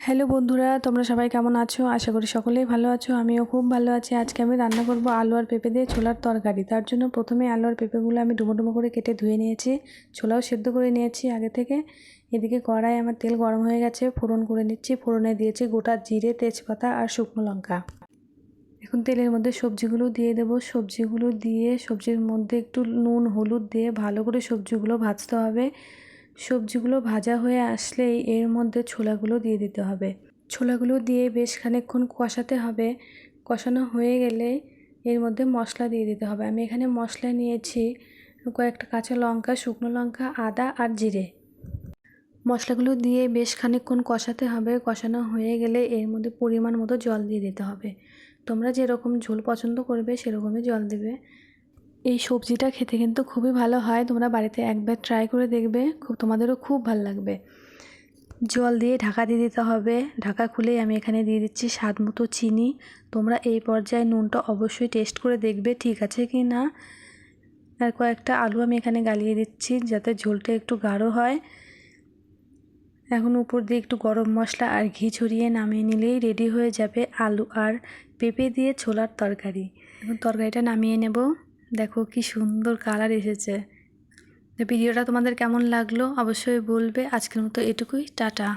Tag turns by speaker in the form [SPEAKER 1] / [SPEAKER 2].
[SPEAKER 1] Hello বন্ধুরা, তোমরা সবাই কেমন আছো? আশা করি সকলেই ভালো আছো। আমিও খুব ভালো আছি। আজকে আমি রান্না করব আলু আর পেঁপে দিয়ে ছোলার তরকারি। তার জন্য প্রথমে আলু আর পেঁপেগুলো আমি ডুমো ডুমো করে কেটে ধুয়ে নিয়েছি। ছোলাও সেদ্ধ করে নিয়েছি আগে থেকে। এদিকে কড়াই আমার তেল গরম হয়ে গেছে, ফোড়ন করে নিচ্ছি। ফোড়নে দিয়েছি গোটা জিরে, তেজপাতা আর শুকনো লঙ্কা। এখন তেলের মধ্যে সবজিগুলো দিয়ে দেবো। সবজিগুলো দিয়ে সবজির মধ্যে একটু নুন হলুদ দিয়ে ভালো করে সবজিগুলো ভাজতে হবে। সবজিগুলো ভাজা হয়ে আসলেই এর মধ্যে ছোলাগুলো দিয়ে দিতে হবে। ছোলাগুলো দিয়ে বেশ খানিকক্ষণ কষাতে হবে। কষানো হয়ে গেলে এর মধ্যে মশলা দিয়ে দিতে হবে। আমি এখানে মশলা নিয়েছি কয়েকটা কাঁচা লঙ্কা, শুকনো লঙ্কা, আদা আর জিরে। মশলাগুলো দিয়ে বেশ খানিকক্ষণ কষাতে হবে। কষানো হয়ে গেলে এর মধ্যে পরিমাণ মতো জল দিয়ে দিতে হবে। তোমরা যেরকম ঝোল পছন্দ করবে সেরকমই জল দেবে। এই সবজিটা খেতে কিন্তু খুবই ভালো হয়। তোমরা বাড়িতে একবার ট্রাই করে দেখবে, তোমাদেরও খুব ভালো লাগবে। জল দিয়ে ঢাকা দিয়ে দিতে হবে। ঢাকা খুলেই আমি এখানে দিয়ে দিচ্ছি স্বাদ মতো চিনি। তোমরা এই পর্যায়ে নুনটা অবশ্যই টেস্ট করে দেখবে ঠিক আছে কি না। আর কয়েকটা আলু আমি এখানে গালিয়ে দিচ্ছি যাতে ঝোলটা একটু গাঢ় হয়। এখন উপর দিয়ে একটু গরম মশলা আর ঘি ছড়িয়ে নামিয়ে নিলেই রেডি হয়ে যাবে আলু আর পেঁপে দিয়ে ছোলার তরকারি। এখন তরকারিটা নামিয়ে নেব। দেখো কি সুন্দর কালার এসেছে। ভিডিওটা তোমাদের কেমন লাগলো অবশ্যই বলবে। আজকের মতো এটুকুই, টাটা।